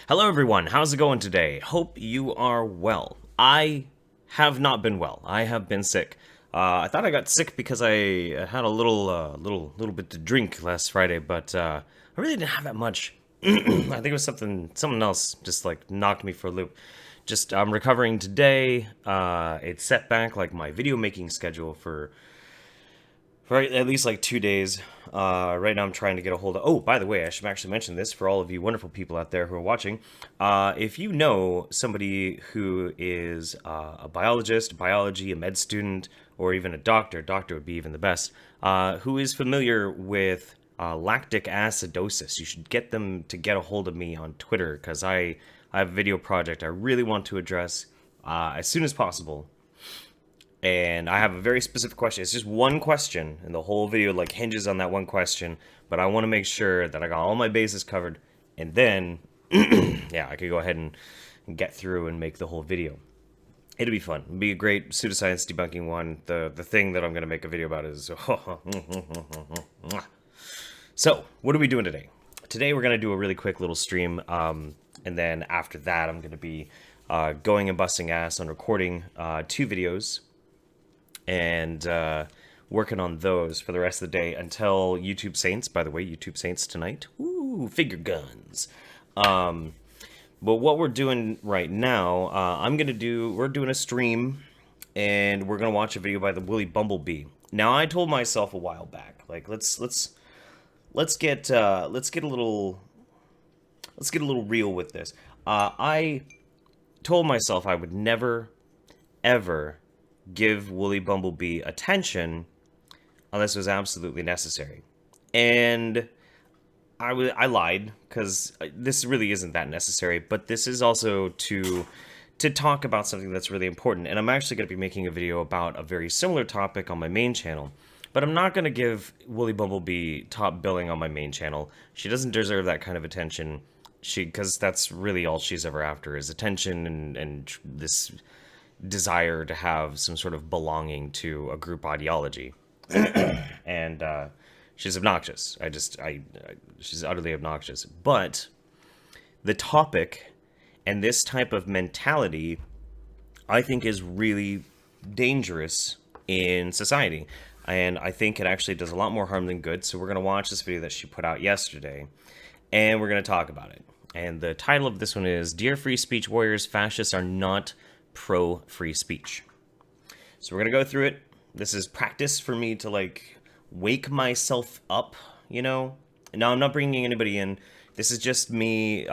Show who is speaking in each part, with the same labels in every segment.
Speaker 1: Hello, everyone. How's it going today? Hope you are well. I have not been well. I have been sick. I thought I got sick because I had a little bit to drink last Friday, but I really didn't have that much. I think it was something else just like knocked me for a loop. Just I'm recovering today. It set back like my video making schedule for at least like 2 days. Right now, I'm trying to get a hold of. Oh, by the way, I should actually mention this for all of you wonderful people out there who are watching. If you know somebody who is a biologist, biology, a med student, or even a doctor would be even the best, who is familiar with lactic acidosis, you should get them to get a hold of me on Twitter because I have a video project I really want to address as soon as possible. And I have a very specific question. It's just one question, and the whole video like hinges on that one question. But I want to make sure that I got all my bases covered, and then, yeah, I could go ahead and get through and make the whole video. It'll be fun. It'll be a great pseudoscience debunking one. The thing that I'm gonna make a video about is. So, what are we doing today? Today we're gonna do a really quick little stream, and then after that I'm gonna be going and busting ass on recording 2 videos and working on those for the rest of the day until YouTube Saints. By the way, YouTube Saints tonight. Ooh, figure guns. But what we're doing right now, we're doing a stream, and we're gonna watch a video by the Willy Bumblebee. Now, I told myself a while back, like let's get a little real with this. I told myself I would never, ever give Willy Bumblebee attention unless it was absolutely necessary. And I lied, because this really isn't that necessary, but this is also to talk about something that's really important. And I'm actually going to be making a video about a very similar topic on my main channel. But I'm not going to give Willy Bumblebee top billing on my main channel. She doesn't deserve that kind of attention. Because that's really all she's ever after, is attention and this desire to have some sort of belonging to a group ideology. And she's obnoxious. She's utterly obnoxious. But the topic and this type of mentality, I think, is really dangerous in society. And I think it actually does a lot more harm than good. So we're going to watch this video that she put out yesterday, and we're going to talk about it. And the title of this one is, Dear Free Speech Warriors, Fascists Are Not Pro-Free Speech. So we're going to go through it. This is practice for me to, like, wake myself up, you know? Now, I'm not bringing anybody in. This is just me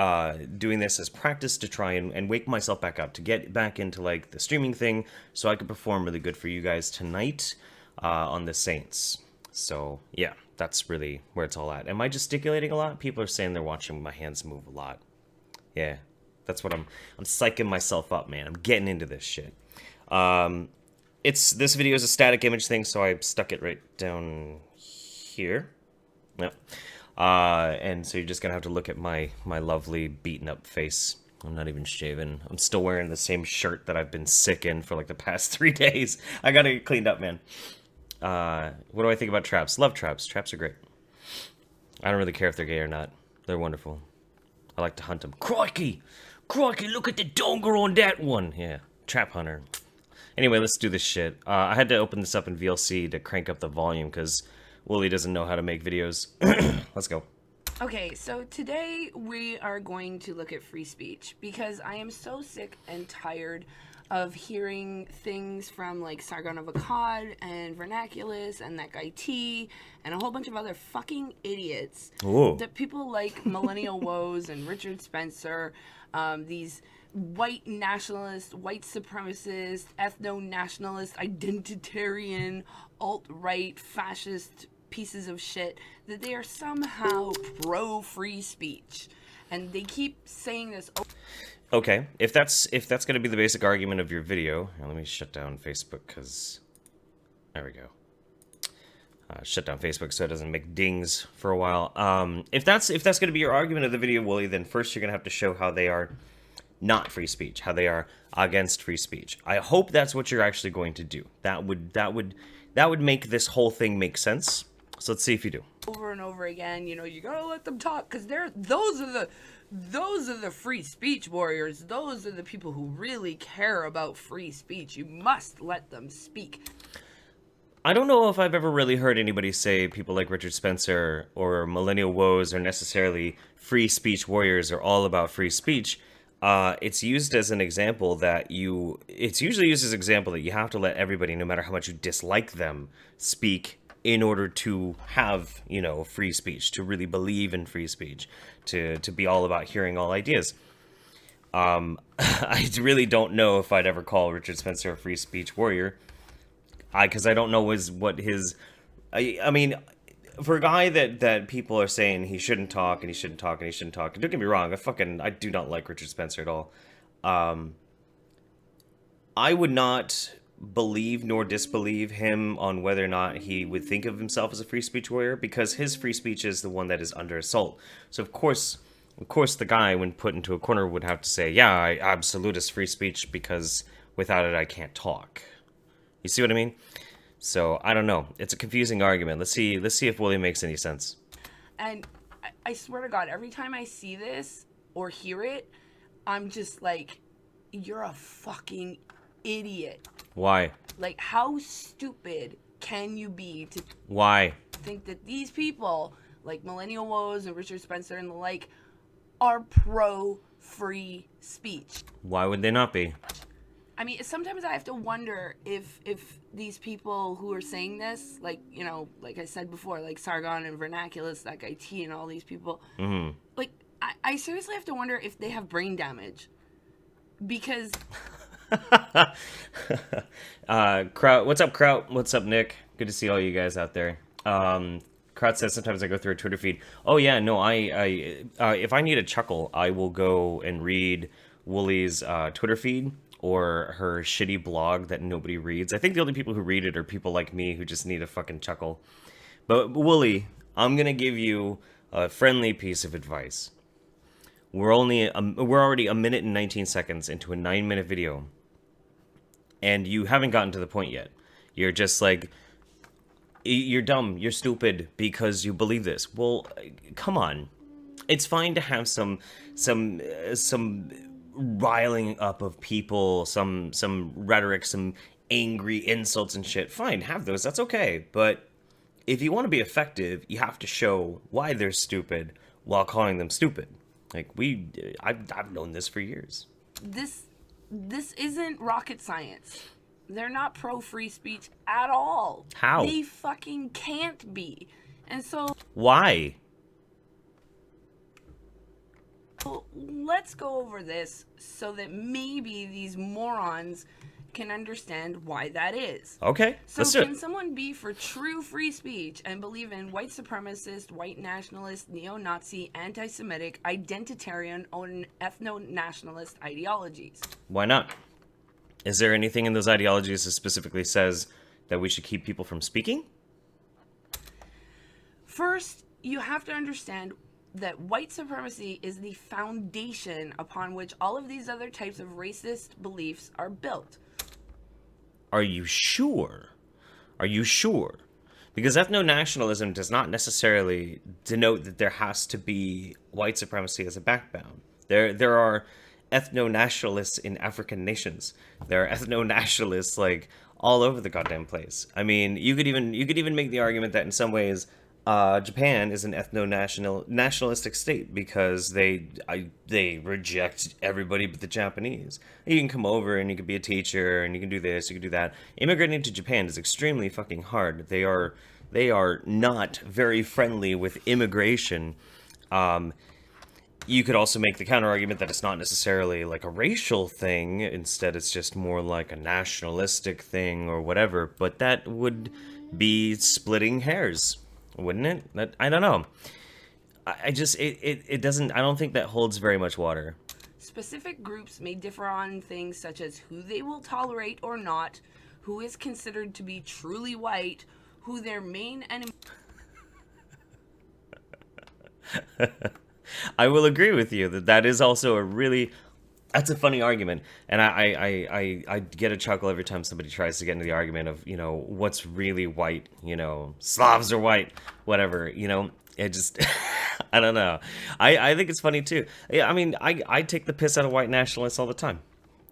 Speaker 1: doing this as practice to try and wake myself back up, to get back into, like, the streaming thing, so I can perform really good for you guys tonight on the Saints. So, yeah. That's really where it's all at. Am I gesticulating a lot? People are saying they're watching my hands move a lot. Yeah, that's what I'm psyching myself up, man. I'm getting into this shit. This video is a static image thing, so I stuck it right down here. Yep. And so you're just gonna have to look at my lovely beaten up face. I'm not even shaven. I'm still wearing the same shirt that I've been sick in for like the past 3 days. I gotta get cleaned up, man. What do I think about traps? Love traps. Traps are great. I don't really care if they're gay or not. They're wonderful. I like to hunt them. Crikey! Crikey, look at the donger on that one! Yeah, trap hunter. Anyway, let's do this shit. I had to open this up in VLC to crank up the volume because Willie doesn't know how to make videos. Let's go.
Speaker 2: Okay, so today we are going to look at free speech because I am so sick and tired of hearing things from like Sargon of Akkad and Vernaculus and that guy T and a whole bunch of other fucking idiots.
Speaker 1: Ooh.
Speaker 2: That people like Millennial Woes and Richard Spencer, these white nationalist, white supremacist, ethno-nationalist, identitarian, alt-right, fascist pieces of shit, that they are somehow pro-free speech. And they keep saying this.
Speaker 1: Okay, if that's going to be the basic argument of your video, now let me shut down Facebook because there we go. Shut down Facebook so it doesn't make dings for a while. If that's going to be your argument of the video, Wooly, then first you're going to have to show how they are not free speech, how they are against free speech. I hope that's what you're actually going to do. That would make this whole thing make sense. So let's see if you do.
Speaker 2: over and over again, you know, you gotta let them talk, because those are the free speech warriors. Those are the people who really care about free speech. You must let them speak.
Speaker 1: I don't know if I've ever really heard anybody say people like Richard Spencer or Millennial Woes are necessarily free speech warriors or all about free speech. It's used as an example it's usually used as an example that you have to let everybody, no matter how much you dislike them, speak in order to have, you know, free speech, to really believe in free speech, to be all about hearing all ideas. I really don't know if I'd ever call Richard Spencer a free speech warrior. Because I don't know what his... I mean, for a guy that people are saying he shouldn't talk and he shouldn't talk and he shouldn't talk, don't get me wrong, I do not like Richard Spencer at all. I would not believe nor disbelieve him on whether or not he would think of himself as a free speech warrior, because his free speech is the one that is under assault. So of course the guy, when put into a corner, would have to say, yeah, I absolutist free speech, because without it I can't talk. You see what I mean? So I don't know. It's a confusing argument. Let's see if Willie makes any sense.
Speaker 2: And I swear to God, every time I see this or hear it, I'm just like, you're a fucking idiot.
Speaker 1: Why?
Speaker 2: Like, how stupid can you be to
Speaker 1: Why?
Speaker 2: think that these people, like Millennial Woes and Richard Spencer and the like, are pro free speech?
Speaker 1: Why would they not be?
Speaker 2: I mean, sometimes I have to wonder if these people who are saying this, like, you know, like I said before, like Sargon and Vernaculus, that guy T, and all these people, like, I seriously have to wonder if they have brain damage. Because...
Speaker 1: Kraut, what's up, Kraut? What's up, Nick? Good to see all you guys out there. Kraut says sometimes I go through a Twitter feed. Oh yeah, no, I if I need a chuckle, I will go and read Woolie's Twitter feed, or her shitty blog that nobody reads. I think the only people who read it are people like me who just need a fucking chuckle. But Woolie, I'm gonna give you a friendly piece of advice. We're already a minute and 19 seconds into a 9-minute video, and you haven't gotten to the point yet. You're just like, you're dumb, you're stupid because you believe this. Well, come on. It's fine to have some riling up of people, some rhetoric, some angry insults and shit. Fine, have those, that's okay. But if you want to be effective, you have to show why they're stupid while calling them stupid. Like, I've known this for years.
Speaker 2: This isn't rocket science. They're not pro free speech at all.
Speaker 1: How?
Speaker 2: They fucking can't be. And so...
Speaker 1: Why?
Speaker 2: Let's go over this so that maybe these morons can understand why that is.
Speaker 1: Okay,
Speaker 2: so
Speaker 1: let's do it.
Speaker 2: Can someone be for true free speech and believe in white supremacist, white nationalist, neo-Nazi, anti-Semitic, identitarian, or ethno-nationalist ideologies?
Speaker 1: Why not? Is there anything in those ideologies that specifically says that we should keep people from speaking?
Speaker 2: First, you have to understand that white supremacy is the foundation upon which all of these other types of racist beliefs are built.
Speaker 1: Are you sure? Are you sure? Because ethno-nationalism does not necessarily denote that there has to be white supremacy as a backbone. There are ethno-nationalists in African nations. There are ethno-nationalists like all over the goddamn place. I mean, you could even make the argument that in some ways Japan is an ethno-nationalistic state because they reject everybody but the Japanese. You can come over and you can be a teacher and you can do this, you can do that. Immigrating to Japan is extremely fucking hard. They are not very friendly with immigration. You could also make the counter argument that it's not necessarily like a racial thing. Instead, it's just more like a nationalistic thing or whatever. But that would be splitting hairs, wouldn't it? I don't know. It doesn't, I don't think that holds very much water.
Speaker 2: Specific groups may differ on things such as who they will tolerate or not, who is considered to be truly white, who their main enemy...
Speaker 1: I will agree with you that is also a really That's a funny argument, and I get a chuckle every time somebody tries to get into the argument of, you know, what's really white, you know, Slavs are white, whatever, you know, it just, I don't know. I think it's funny too. Yeah, I mean, I take the piss out of white nationalists all the time.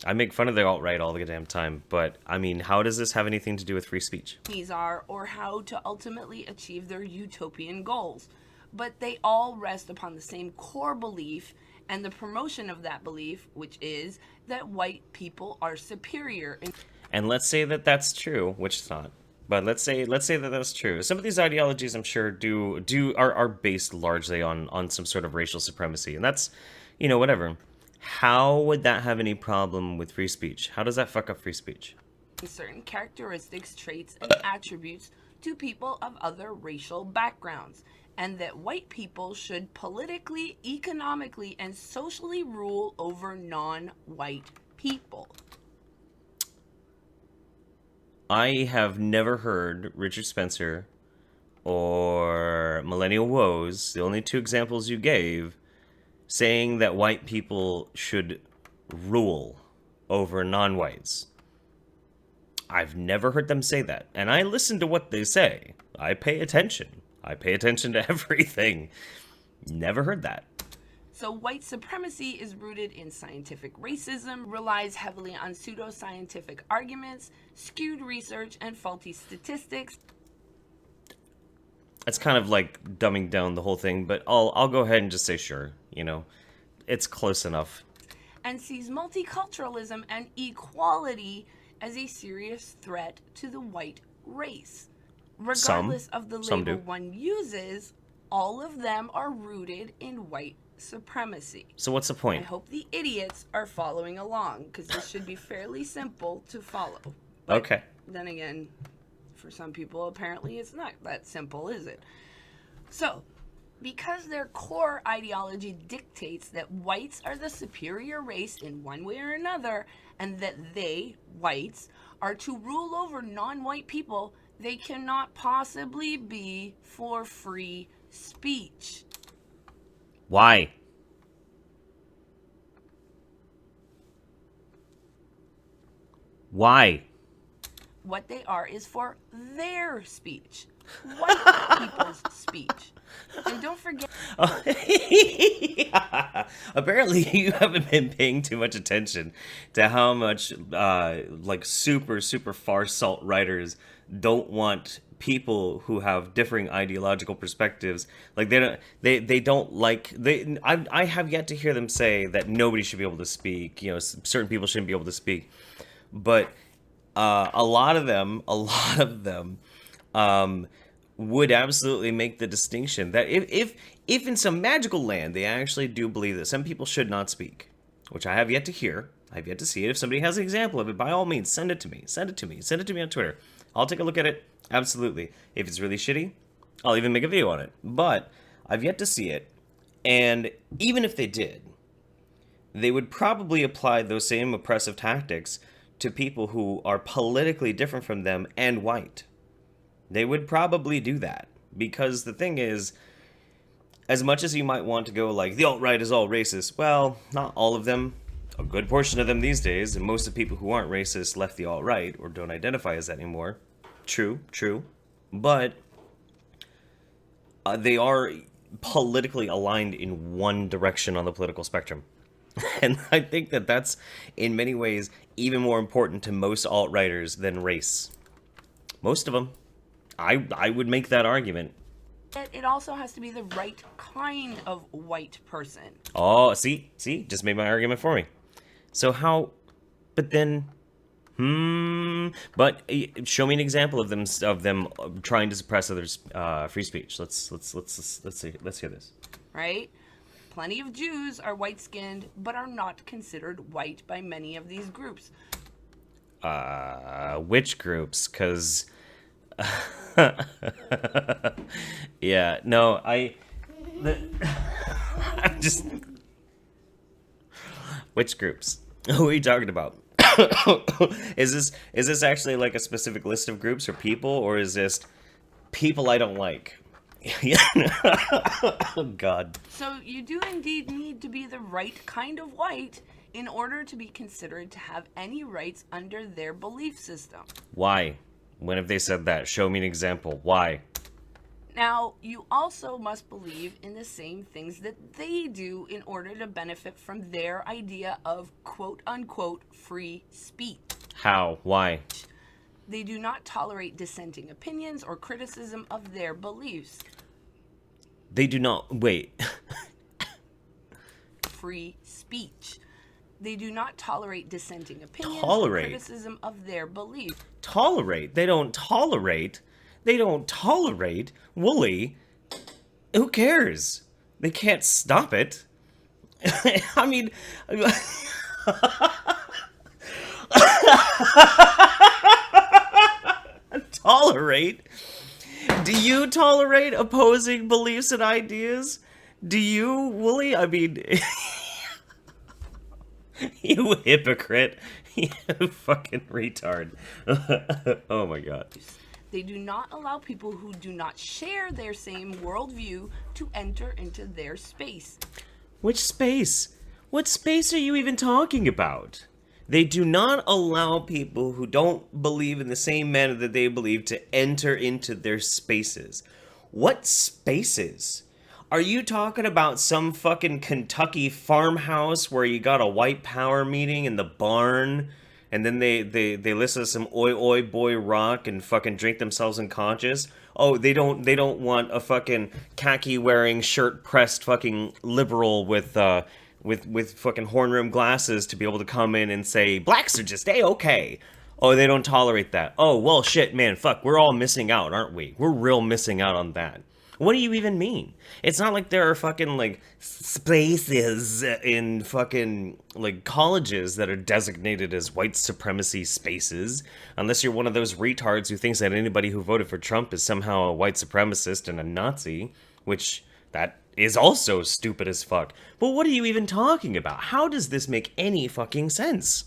Speaker 1: I make fun of the alt-right all the damn time, but I mean, how does this have anything to do with free speech?
Speaker 2: These are, or how to ultimately achieve their utopian goals. But they all rest upon the same core belief and the promotion of that belief, which is that white people are superior.
Speaker 1: And let's say that that's true, which it's not. But let's say that that's true. Some of these ideologies, I'm sure, are based largely on some sort of racial supremacy, and that's, you know, whatever. How would that have any problem with free speech? How does that fuck up free speech?
Speaker 2: Certain characteristics, traits, and attributes to people of other racial backgrounds, and that white people should politically, economically, and socially rule over non-white people.
Speaker 1: I have never heard Richard Spencer or Millennial Woes, the only two examples you gave, saying that white people should rule over non-whites. I've never heard them say that. And I listen to what they say. I pay attention. I pay attention to everything. Never heard that.
Speaker 2: So white supremacy is rooted in scientific racism, relies heavily on pseudoscientific arguments, skewed research, and faulty statistics.
Speaker 1: It's kind of like dumbing down the whole thing, but I'll go ahead and just say sure, you know. It's close enough.
Speaker 2: And sees multiculturalism and equality as a serious threat to the white race. Regardless of the label one uses, all of them are rooted in white supremacy.
Speaker 1: So what's the point?
Speaker 2: I hope the idiots are following along, because this should be fairly simple to follow. But
Speaker 1: okay.
Speaker 2: Then again, for some people, apparently it's not that simple, is it? So, because their core ideology dictates that whites are the superior race in one way or another, and that they, whites, are to rule over non-white people, they cannot possibly be for free speech.
Speaker 1: Why? Why?
Speaker 2: What they are is for their speech. White people's speech. And don't forget...
Speaker 1: Apparently you haven't been paying too much attention to how much like super far salt writers don't want people who have differing ideological perspectives, like they don't like I have yet to hear them say that nobody should be able to speak, you know, certain people shouldn't be able to speak, but a lot of them would absolutely make the distinction that if in some magical land they actually do believe that some people should not speak, which I have yet to hear, I've yet to see it. If somebody has an example of it, by all means, send it to me on Twitter. I'll take a look at it. Absolutely. If it's really shitty, I'll even make a video on it. But I've yet to see it. And even if they did, they would probably apply those same oppressive tactics to people who are politically different from them and white. They would probably do that. Because the thing is, as much as you might want to go like, the alt-right is all racist, well, not all of them. A good portion of them these days, and most of the people who aren't racist left the alt-right or don't identify as that anymore. True. But they are politically aligned in one direction on the political spectrum. And I think that that's, in many ways, even more important to most alt-righters than race. Most of them. I would make that argument.
Speaker 2: It also has to be the right kind of white person.
Speaker 1: Oh, see? Just made my argument for me. So how... But then... But show me an example of them trying to suppress others' free speech. Let's hear this.
Speaker 2: Right? Plenty of Jews are white-skinned, but are not considered white by many of these groups.
Speaker 1: Which groups? Because... yeah, no, I'm just... Which groups? Who are you talking about? Is this actually like a specific list of groups or people, or is this people I don't like? Oh God.
Speaker 2: So you do indeed need to be the right kind of white in order to be considered to have any rights under their belief system.
Speaker 1: Why? When have they said that? Show me an example. Why?
Speaker 2: Now, you also must believe in the same things that they do in order to benefit from their idea of quote unquote free speech.
Speaker 1: How? Why?
Speaker 2: They do not tolerate dissenting opinions or criticism of their beliefs.
Speaker 1: They do not. Wait.
Speaker 2: Free speech. They do not tolerate dissenting opinions
Speaker 1: Tolerate?
Speaker 2: or criticism of their beliefs.
Speaker 1: Tolerate? They don't tolerate. They don't tolerate. Wooly. Who cares? They can't stop it. I mean. Tolerate? Do you tolerate opposing beliefs and ideas? Do you, Wooly? I mean, you hypocrite. You fucking retard. Oh my god.
Speaker 2: They do not allow people who do not share their same worldview to enter into their space.
Speaker 1: Which space? What space are you even talking about? They do not allow people who don't believe in the same manner that they believe to enter into their spaces. What spaces? Are you talking about some fucking Kentucky farmhouse where you got a white power meeting in the barn and then they listen to some oi oi boy rock and fucking drink themselves unconscious? Oh, they don't want a fucking khaki wearing shirt pressed fucking liberal with fucking horn rimmed glasses to be able to come in and say blacks are just A-okay. Oh, they don't tolerate that. Oh, well, shit, man, fuck, we're all missing out, aren't we? We're real missing out on that. What do you even mean? It's not like there are fucking, like, spaces in fucking, like, colleges that are designated as white supremacy spaces. Unless you're one of those retards who thinks that anybody who voted for Trump is somehow a white supremacist and a Nazi, which, that is also stupid as fuck. But what are you even talking about? How does this make any fucking sense?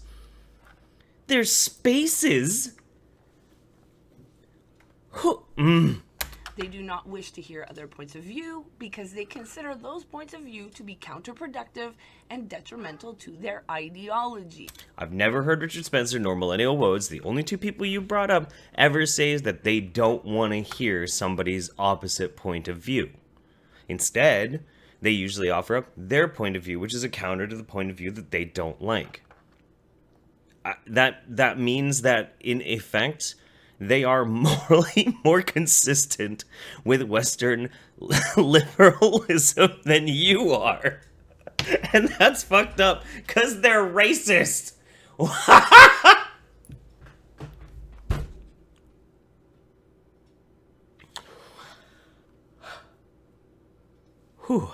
Speaker 1: There's spaces.
Speaker 2: They do not wish to hear other points of view because they consider those points of view to be counterproductive and detrimental to their ideology.
Speaker 1: I've never heard Richard Spencer nor Millennial Wodes, the only two people you brought up, ever say that they don't want to hear somebody's opposite point of view. Instead, they usually offer up their point of view, which is a counter to the point of view that they don't like. That means that, in effect, they are morally more consistent with Western liberalism than you are. And that's fucked up, because they're racist. Whew.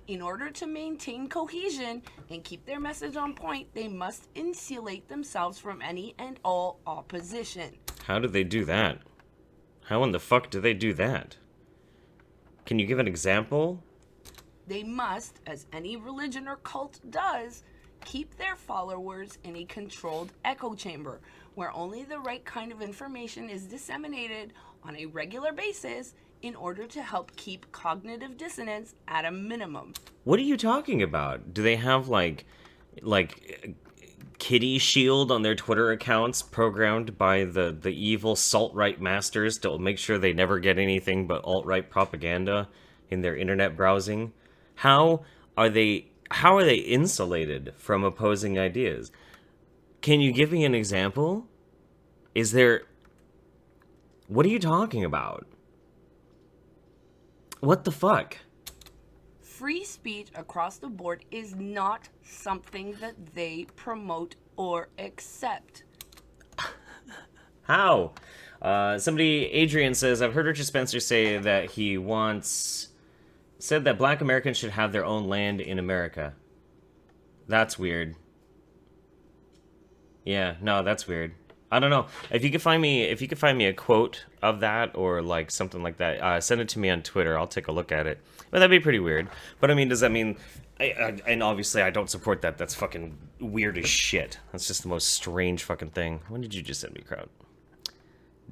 Speaker 2: In order to maintain cohesion and keep their message on point, they must insulate themselves from any and all opposition.
Speaker 1: How do they do that? How in the fuck do they do that? Can you give an example?
Speaker 2: They must, as any religion or cult does, keep their followers in a controlled echo chamber where only the right kind of information is disseminated on a regular basis in order to help keep cognitive dissonance at a minimum.
Speaker 1: What are you talking about? Do they have like kitty shield on their Twitter accounts programmed by the evil alt-right masters to make sure they never get anything but alt-right propaganda in their internet browsing? How are they insulated from opposing ideas? Can you give me an example? What are you talking about? What the fuck?
Speaker 2: Free speech across the board is not something that they promote or accept.
Speaker 1: How? Adrian says, I've heard Richard Spencer say that he said that black Americans should have their own land in America. That's weird. Yeah, no, that's weird. I don't know. If you could find me a quote of that or like something like that, send it to me on Twitter. I'll take a look at it. But that'd be pretty weird. But I mean, does that mean? And obviously, I don't support that. That's fucking weird as shit. That's just the most strange fucking thing. When did you just send me, crowd?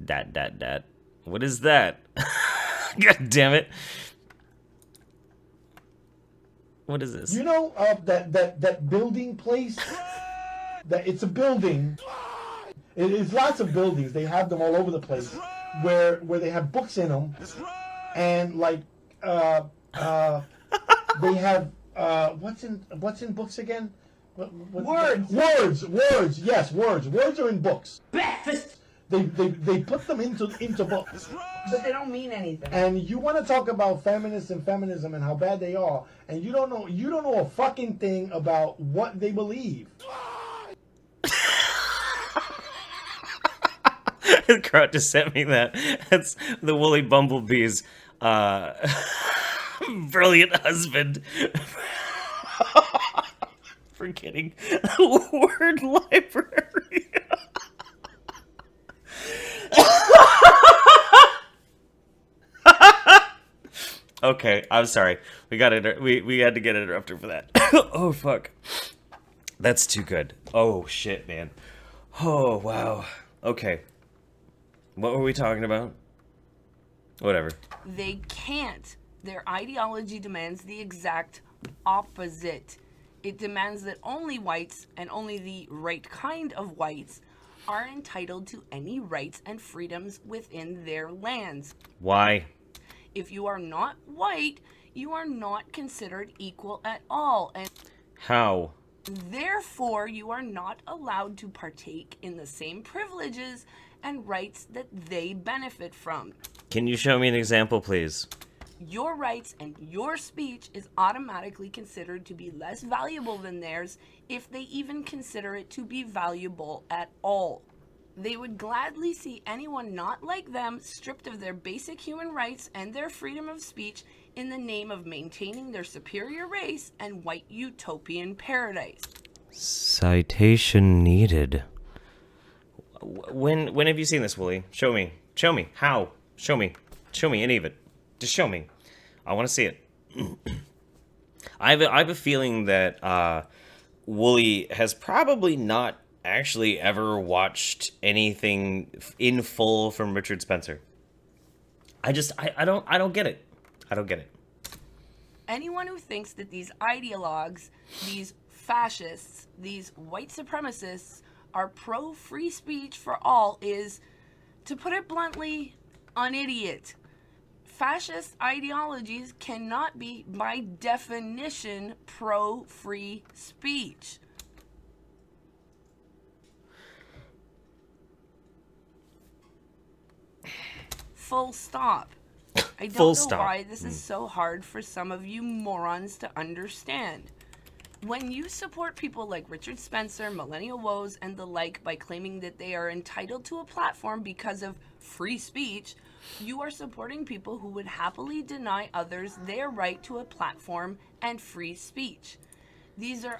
Speaker 1: Dat. What is that? God damn it. What is this?
Speaker 3: You know that building place? That it's a building. It's lots of buildings. They have them all over the place, where they have books in them, and like they have what's in books again? Words. Yes, words. Words are in books.
Speaker 2: Breakfast.
Speaker 3: They put them into books.
Speaker 2: But they don't mean anything.
Speaker 3: And you want to talk about feminists and feminism and how bad they are, and you don't know a fucking thing about what they believe.
Speaker 1: Kraut just sent me that. That's the Woolly Bumblebee's brilliant husband for getting a word library. Okay, I'm sorry. We had to get interrupted for that. Oh fuck. That's too good. Oh shit, man. Oh wow. Okay. What were we talking about? Whatever.
Speaker 2: They can't. Their ideology demands the exact opposite. It demands that only whites, and only the right kind of whites, are entitled to any rights and freedoms within their lands.
Speaker 1: Why?
Speaker 2: If you are not white, you are not considered equal at all, and
Speaker 1: How?
Speaker 2: therefore you are not allowed to partake in the same privileges and rights that they benefit from.
Speaker 1: Can you show me an example, please?
Speaker 2: Your rights and your speech is automatically considered to be less valuable than theirs if they even consider it to be valuable at all. They would gladly see anyone not like them stripped of their basic human rights and their freedom of speech in the name of maintaining their superior race and white utopian paradise.
Speaker 1: Citation needed. When have you seen this, Wooly? Show me. Show me. How? Show me. Show me any of it. Just show me. I want to see it. I have a feeling that Wooly has probably not actually ever watched anything in full from Richard Spencer. I don't get it. I don't get it.
Speaker 2: Anyone who thinks that these ideologues, these fascists, these white supremacists are pro-free speech for all is, to put it bluntly, an idiot. Fascist ideologies cannot be, by definition, pro-free speech. Full stop. I don't
Speaker 1: Full
Speaker 2: know
Speaker 1: stop.
Speaker 2: why this is so hard for some of you morons to understand. When you support people like Richard Spencer, Millennial Woes, and the like by claiming that they are entitled to a platform because of free speech, you are supporting people who would happily deny others their right to a platform and free speech. These are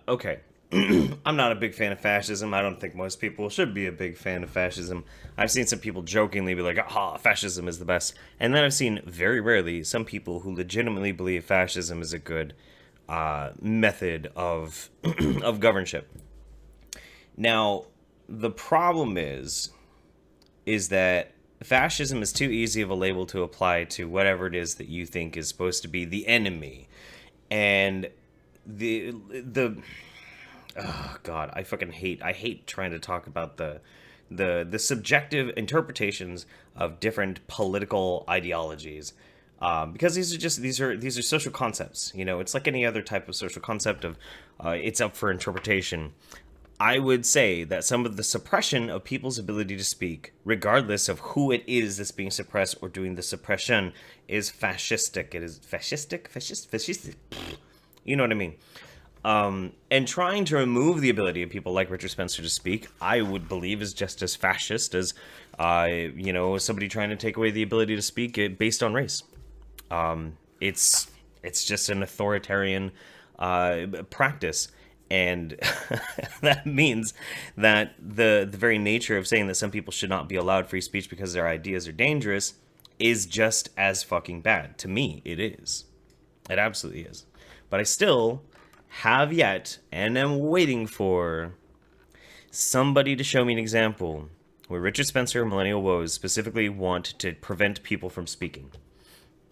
Speaker 1: Okay. I'm not a big fan of fascism. I don't think most people should be a big fan of fascism. I've seen some people jokingly be like, "Ah, fascism is the best." And then I've seen, very rarely, some people who legitimately believe fascism is a good method of of governorship. Now, the problem is that fascism is too easy of a label to apply to whatever it is that you think is supposed to be the enemy. And the oh god, I hate trying to talk about the subjective interpretations of different political ideologies, because these are social concepts. You know, it's like any other type of social concept of it's up for interpretation. I would say that some of the suppression of people's ability to speak, regardless of who it is that's being suppressed or doing the suppression, is fascistic. It is fascistic. You know what I mean? And trying to remove the ability of people like Richard Spencer to speak, I would believe is just as fascist as, somebody trying to take away the ability to speak based on race. It's just an authoritarian practice. And that means that the very nature of saying that some people should not be allowed free speech because their ideas are dangerous is just as fucking bad. To me, it is. It absolutely is. But I still have yet, and am waiting for, somebody to show me an example where Richard Spencer and Millennial Woes specifically want to prevent people from speaking.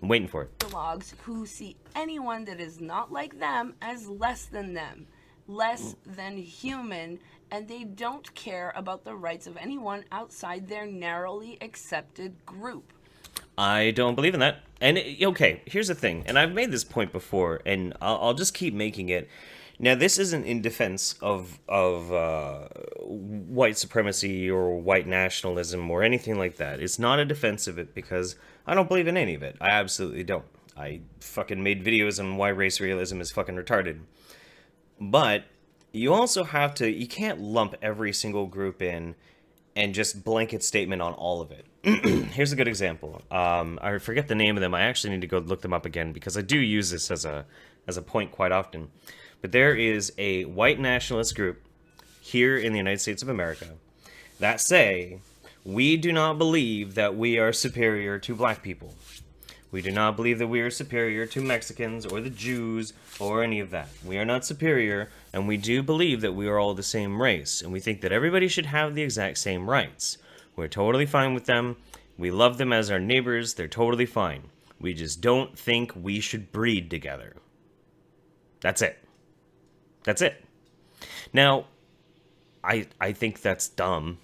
Speaker 1: I'm waiting for it.
Speaker 2: Ideologues who see anyone that is not like them as less than them, less than human, and they don't care about the rights of anyone outside their narrowly accepted group.
Speaker 1: I don't believe in that. And okay, here's the thing, and I've made this point before, and I'll just keep making it. Now, this isn't in defense of white supremacy or white nationalism or anything like that. It's not a defense of it because I don't believe in any of it. I absolutely don't. I fucking made videos on why race realism is fucking retarded. But you also have to, you can't lump every single group in and just blanket statement on all of it. Here's a good example. I forget the name of them. I actually need to go look them up again because I do use this as a point quite often. But there is a white nationalist group here in the United States of America that say, we do not believe that we are superior to black people. We do not believe that we are superior to Mexicans or the Jews or any of that. We are not superior, and we do believe that we are all the same race, and we think that everybody should have the exact same rights. We're totally fine with them. We love them as our neighbors. They're totally fine. We just don't think we should breed together. That's it. That's it. Now, I think that's dumb.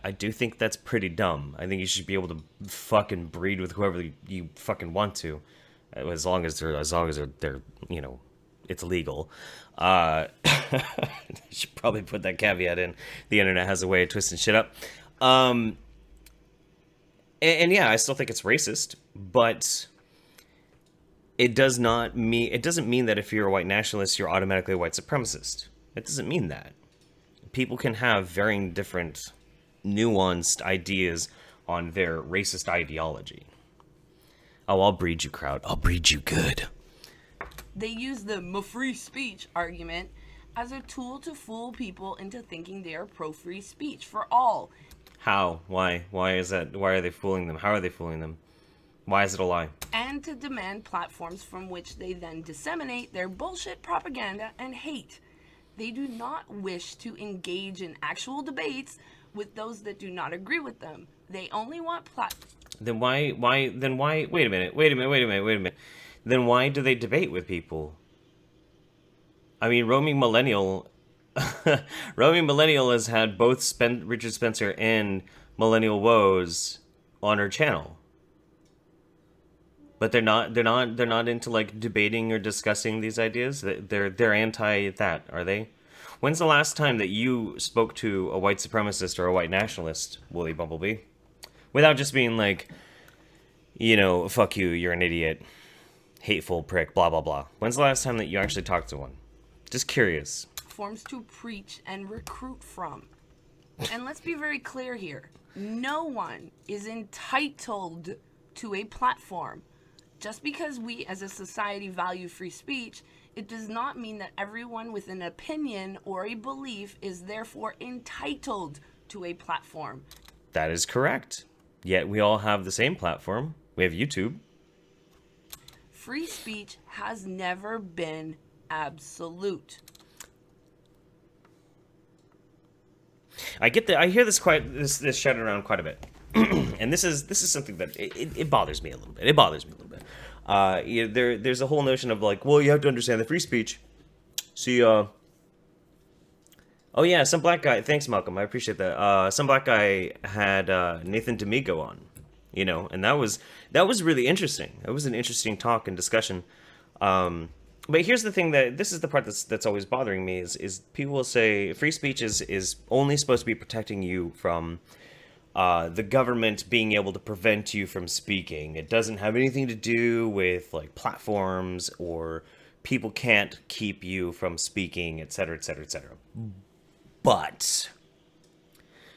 Speaker 1: I do think that's pretty dumb. I think you should be able to fucking breed with whoever you fucking want to, as long as they're you know, it's legal. You should probably put that caveat in. The internet has a way of twisting shit up. And yeah, I still think it's racist, but it doesn't mean that if you're a white nationalist, you're automatically a white supremacist. It doesn't mean that. People can have varying different nuanced ideas on their racist ideology. Oh, I'll breed you, crowd. I'll breed you good.
Speaker 2: They use the free speech argument as a tool to fool people into thinking they are pro-free speech for all.
Speaker 1: How? Why? Why is that? Why are they fooling them? How are they fooling them? Why is it a lie?
Speaker 2: And to demand platforms from which they then disseminate their bullshit propaganda and hate. They do not wish to engage in actual debates with those that do not agree with them. They only want
Speaker 1: Then why, wait a minute. Then why do they debate with people? I mean, Roaming Millennial has had both Richard Spencer and Millennial Woes on her channel. But they're not into like debating or discussing these ideas. They're anti that, are they? When's the last time that you spoke to a white supremacist or a white nationalist, Woolly Bumblebee? Without just being like, you know, fuck you, you're an idiot, hateful prick, blah, blah, blah. When's the last time that you actually talked to one? Just curious.
Speaker 2: Platforms to preach and recruit from. And let's be very clear here. No one is entitled to a platform. Just because we as a society value free speech, it does not mean that everyone with an opinion or a belief is therefore entitled to a platform.
Speaker 1: That is correct. Yet we all have the same platform. We have YouTube.
Speaker 2: Free speech has never been absolute.
Speaker 1: I hear this shouted around quite a bit. And this is something that it bothers me a little bit. There's a whole notion of like, well, you have to understand the free speech. See, oh yeah, some black guy. Thanks, Malcolm. I appreciate that. Some black guy had Nathan D'Amico on, you know, and that was really interesting. It was an interesting talk and discussion. But here's the thing this is the part that's always bothering me is people will say free speech is only supposed to be protecting you from the government being able to prevent you from speaking. It doesn't have anything to do with like platforms or people can't keep you from speaking, etc., etc., etc. But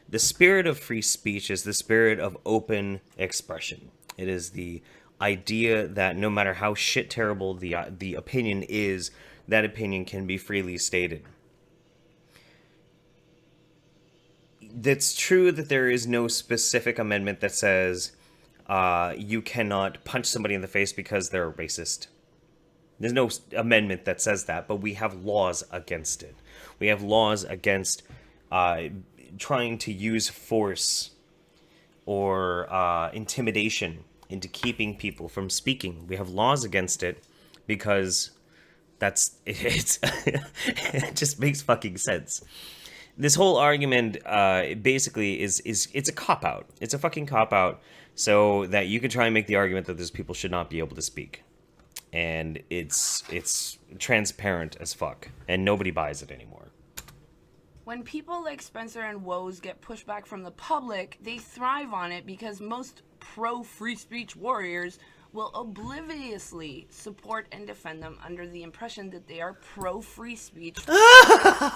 Speaker 1: the spirit of free speech is the spirit of open expression. It is the idea that no matter how shit terrible the opinion is, that opinion can be freely stated. It's true that there is no specific amendment that says you cannot punch somebody in the face because they're a racist. There's no amendment that says that, but we have laws against it. We have laws against trying to use force or intimidation into keeping people from speaking. We have laws against it because it just makes fucking sense. This whole argument basically is it's a cop-out. It's a fucking cop-out so that you can try and make the argument that those people should not be able to speak. And it's transparent as fuck. And nobody buys it anymore.
Speaker 2: When people like Spencer and Woes get pushback from the public, they thrive on it because most pro-free speech warriors will obliviously support and defend them under the impression that they are pro-free speech.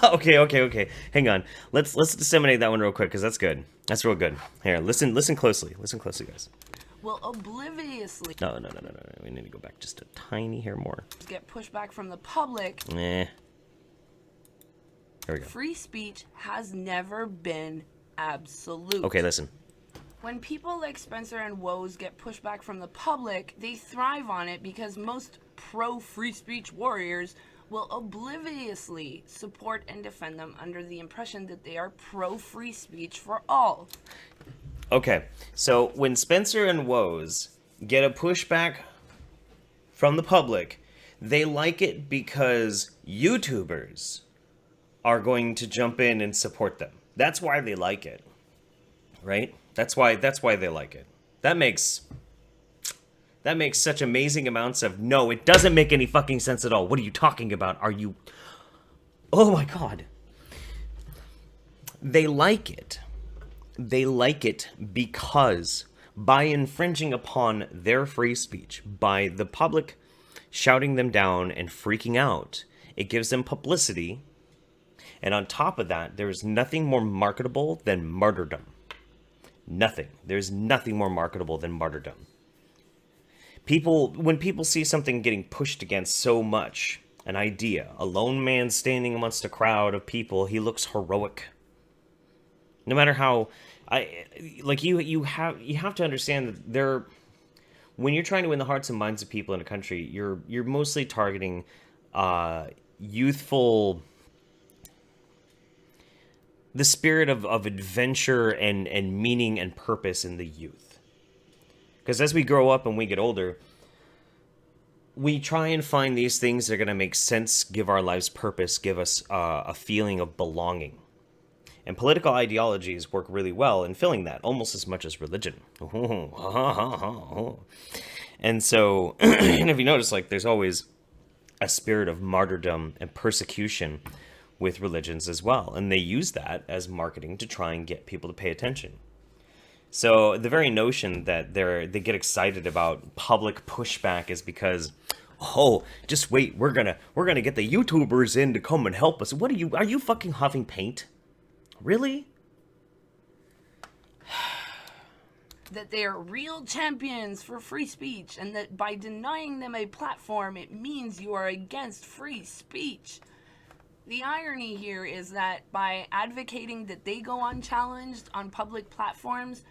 Speaker 1: Okay. Hang on. Let's disseminate that one real quick because that's good. That's real good. Here, listen closely. Listen closely, guys.
Speaker 2: Will obliviously
Speaker 1: No. We need to go back just a tiny hair more.
Speaker 2: get pushback from the public.
Speaker 1: There we go.
Speaker 2: Free speech has never been absolute.
Speaker 1: Okay, listen.
Speaker 2: When people like Spencer and Woes get pushback from the public, they thrive on it because most pro-free speech warriors will obliviously support and defend them under the impression that they are pro-free speech for all.
Speaker 1: Okay, so when Spencer and Woes get a pushback from the public, they like it because YouTubers are going to jump in and support them. That's why they like it, right? That's why they like it. That makes such amazing amounts of no, it doesn't make any fucking sense at all. What are you talking about? Are you... Oh my god. They like it. They like it because by infringing upon their free speech, by the public shouting them down and freaking out, it gives them publicity. And on top of that, there is nothing more marketable than martyrdom. Nothing. There's nothing more marketable than martyrdom. When people see something getting pushed against so much, an idea, a lone man standing amongst a crowd of people, he looks heroic. No matter how, you have to understand that when you're trying to win the hearts and minds of people in a country, you're mostly targeting youthful, the spirit of adventure and meaning and purpose in the youth. Because as we grow up and we get older, we try and find these things that are going to make sense, give our lives purpose, give us a feeling of belonging. And political ideologies work really well in filling that, almost as much as religion. And so, and if you notice, there's always a spirit of martyrdom and persecution with religions as well. And they use that as marketing to try and get people to pay attention. So the very notion that they get excited about public pushback is because, oh, just wait, we're gonna get the YouTubers in to come and help us. Are you fucking huffing paint? Really?
Speaker 2: That they are real champions for free speech, and that by denying them a platform, it means you are against free speech. The irony here is that by advocating that they go unchallenged on public platforms,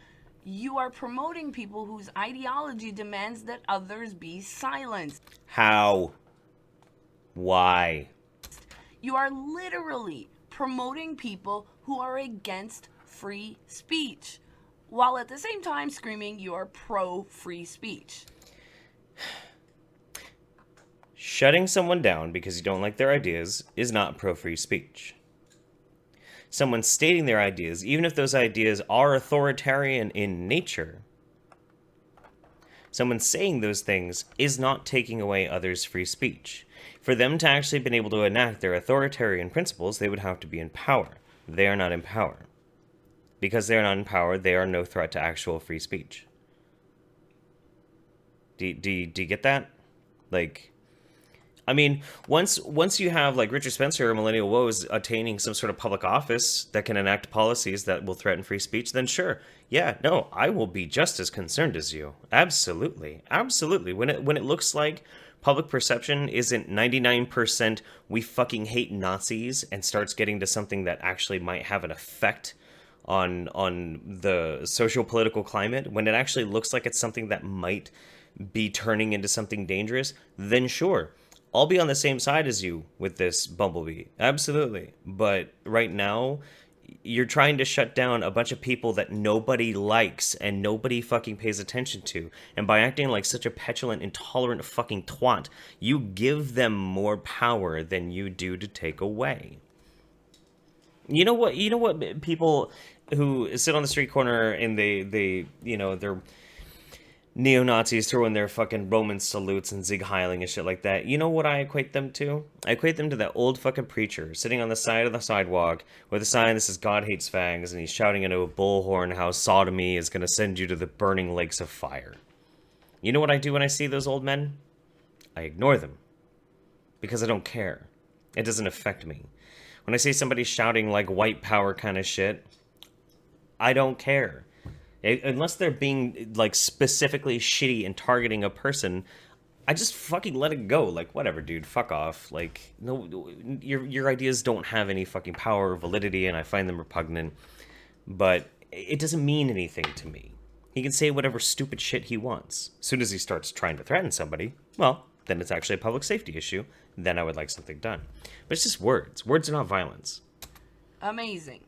Speaker 2: you are promoting people whose ideology demands that others be silenced.
Speaker 1: How? Why?
Speaker 2: You are literally promoting people who are against free speech, while at the same time screaming you are pro-free speech.
Speaker 1: Shutting someone down because you don't like their ideas is not pro-free speech. Someone stating their ideas, even if those ideas are authoritarian in nature, someone saying those things is not taking away others' free speech. For them to actually been able to enact their authoritarian principles, they would have to be in power. They are not in power. Because they are not in power, they are no threat to actual free speech. Do you get that? I mean, once you have Richard Spencer or Millennial Woes attaining some sort of public office that can enact policies that will threaten free speech, then sure, yeah, no, I will be just as concerned as you. Absolutely, absolutely. When it looks like public perception isn't 99% we fucking hate Nazis and starts getting to something that actually might have an effect on the socio-political climate, when it actually looks like it's something that might be turning into something dangerous, then sure, I'll be on the same side as you with this Bumblebee. Absolutely. But right now, you're trying to shut down a bunch of people that nobody likes and nobody fucking pays attention to. And by acting like such a petulant, intolerant fucking twat, you give them more power than you do to take away. You know what? You know what? People who sit on the street corner and they you know, they're neo-Nazis throwing their fucking Roman salutes and Sieg Heiling and shit like that. You know what I equate them to? I equate them to that old fucking preacher sitting on the side of the sidewalk with a sign that says God hates fags, and he's shouting into a bullhorn how sodomy is gonna send you to the burning lakes of fire. You know what I do when I see those old men? I ignore them. Because I don't care. It doesn't affect me. When I see somebody shouting like white power kind of shit, I don't care. Unless they're being, like, specifically shitty and targeting a person, I just fucking let it go. Like, whatever, dude. Fuck off. Like, no, your ideas don't have any fucking power or validity, and I find them repugnant. But it doesn't mean anything to me. He can say whatever stupid shit he wants. As soon as he starts trying to threaten somebody, well, then it's actually a public safety issue. Then I would like something done. But it's just words. Words are not violence.
Speaker 2: Amazing.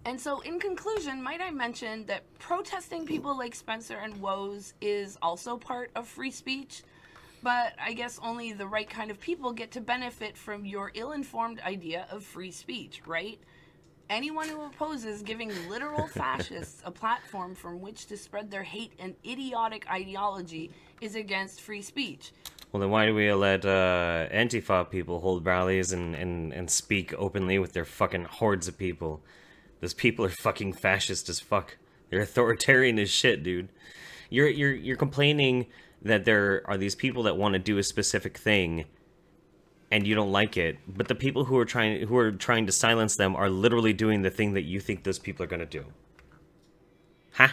Speaker 2: And so, in conclusion, might I mention that protesting people like Spencer and Woes is also part of free speech, but I guess only the right kind of people get to benefit from your ill-informed idea of free speech, right? Anyone who opposes giving literal fascists a platform from which to spread their hate and idiotic ideology is against free speech.
Speaker 1: Well, then why do we let Antifa people hold rallies and speak openly with their fucking hordes of people? Those people are fucking fascist as fuck. They're authoritarian as shit, dude. You're complaining that there are these people that want to do a specific thing, and you don't like it. But the people who are trying to silence them are literally doing the thing that you think those people are gonna do. Huh?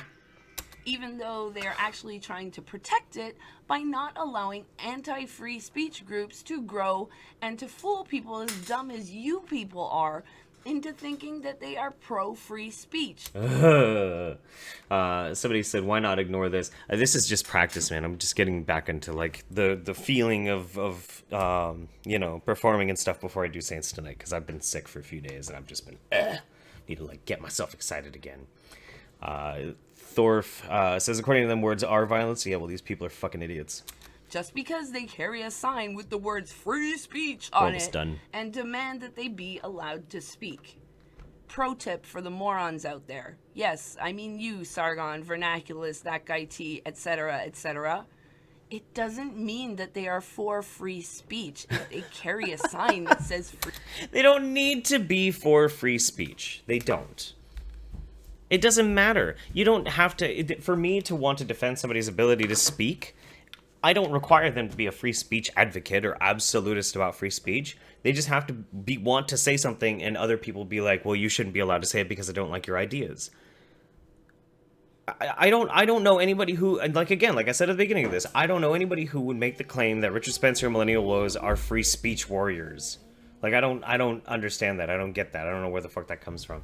Speaker 2: Even though they're actually trying to protect it by not allowing anti-free speech groups to grow and to fool people as dumb as you people are into thinking that they are pro-free speech.
Speaker 1: Somebody said, why not ignore this? This is just practice, man. I'm just getting back into, like, the feeling of you know, performing and stuff before I do Saints tonight, because I've been sick for a few days, and I've just been, need to, like, get myself excited again. Thorf says, according to them, words are violence. Yeah, well, these people are fucking idiots.
Speaker 2: Just because they carry a sign with the words free speech on
Speaker 1: Almost
Speaker 2: it
Speaker 1: done.
Speaker 2: and demand that they be allowed to speak. Pro tip for the morons out there. Yes, I mean you, Sargon, Vernaculus, that guy T, etc., etc. It doesn't mean that they are for free speech if they carry a sign that says free.
Speaker 1: They don't need to be for free speech. They don't. It doesn't matter. You don't have to... For me to want to defend somebody's ability to speak, I don't require them to be a free speech advocate or absolutist about free speech. They just have to want to say something, and other people be like, well, you shouldn't be allowed to say it because I don't like your ideas. I don't know anybody who, like, again, like I said at the beginning of this, I don't know anybody who would make the claim that Richard Spencer and Millennial Woes are free speech warriors. Like, I don't understand that. I don't get that. I don't know where the fuck that comes from.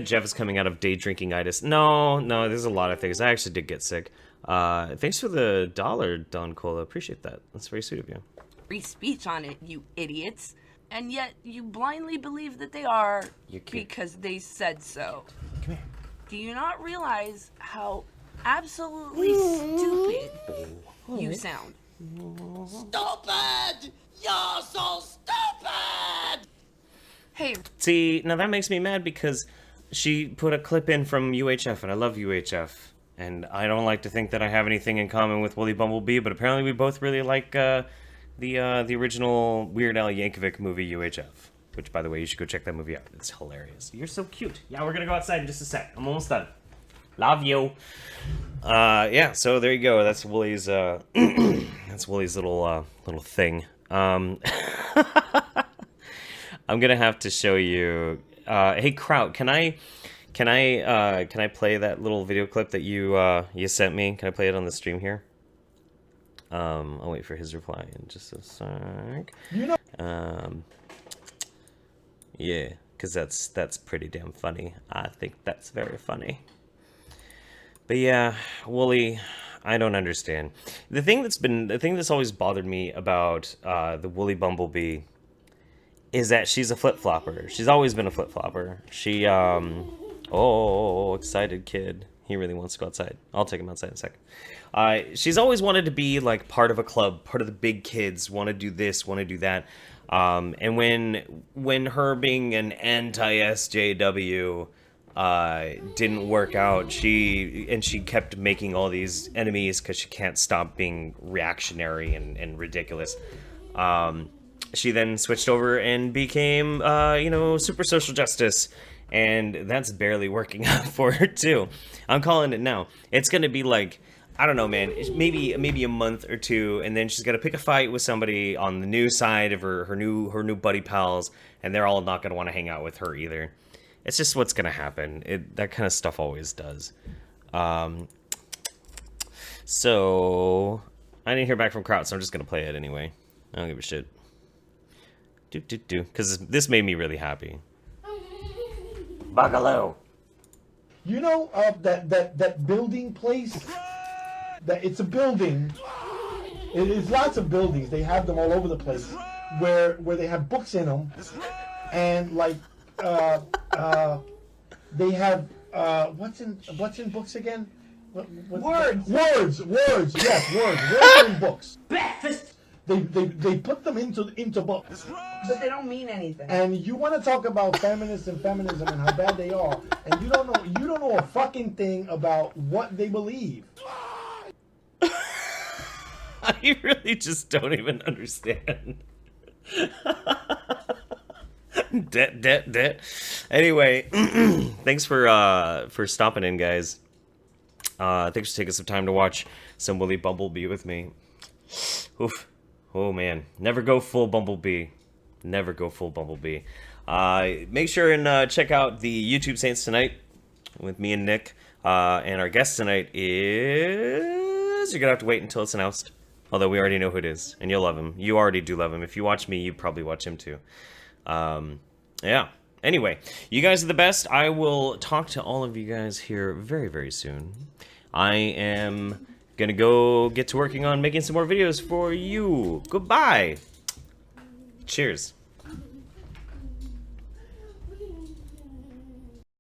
Speaker 1: Jeff is coming out of day drinking-itis. No, there's a lot of things. I actually did get sick. Thanks for the $1, Don Cola. Appreciate that. That's very sweet of you.
Speaker 2: Free speech on it, you idiots. And yet you blindly believe that they are because they said so.
Speaker 1: Come here.
Speaker 2: Do you not realize how absolutely stupid you sound?
Speaker 4: Stupid! You're so stupid!
Speaker 2: Hey,
Speaker 1: See, now that makes me mad because she put a clip in from UHF, and I love UHF. And I don't like to think that I have anything in common with Woolly Bumblebee, but apparently we both really like the original Weird Al Yankovic movie UHF. Which, by the way, you should go check that movie out. It's hilarious. You're so cute. Yeah, we're gonna go outside in just a sec. I'm almost done. Love you. Yeah, so there you go. That's Woolly's that's Woolly's little thing. I'm gonna have to show you. Hey Kraut, can I play that little video clip that you sent me? Can I play it on the stream here? I'll wait for his reply in just a sec.
Speaker 3: You know,
Speaker 1: Yeah, because that's pretty damn funny. I think that's very funny. But yeah, Wooly, I don't understand. The thing that's always bothered me about the Woolly Bumblebee is that she's a flip-flopper. She's always been a flip-flopper. She, oh, excited kid. He really wants to go outside. I'll take him outside in a second. She's always wanted to be, like, part of a club, part of the big kids, want to do this, want to do that. And when her being an anti-SJW didn't work out, she kept making all these enemies because she can't stop being reactionary and ridiculous. She then switched over and became, super social justice, and that's barely working out for her too. I'm calling it now. It's gonna be like, I don't know, man, maybe a month or two, and then she's gonna pick a fight with somebody on the new side of her new buddy pals, and they're all not gonna want to hang out with her either. It's just what's gonna happen. That kind of stuff always does. So I didn't hear back from Kraut, so I'm just gonna play it anyway. I don't give a shit. Because this made me really happy. Bugaloo.
Speaker 3: You know that building place? That it's a building. It's lots of buildings. They have them all over the place, where they have books in them, and like they have what's in books again?
Speaker 2: Words.
Speaker 3: Words. Yes, words in books. They put them into books.
Speaker 2: But they don't mean anything.
Speaker 3: And you want to talk about feminists and feminism and how bad they are, and you don't know a fucking thing about what they believe.
Speaker 1: I really just don't even understand. Debt. Anyway, thanks for stopping in, guys. Thanks for taking some time to watch some Willy Bumblebee with me. Oof. Oh man, never go full Bumblebee. Never go full Bumblebee. Make sure and check out the YouTube Saints tonight with me and Nick. And our guest tonight is... You're gonna have to wait until it's announced. Although we already know who it is, and you'll love him. You already do love him. If you watch me, you probably watch him too. Yeah. Anyway, you guys are the best. I will talk to all of you guys here very, very soon. I am gonna go get to working on making some more videos for you. Goodbye. Cheers.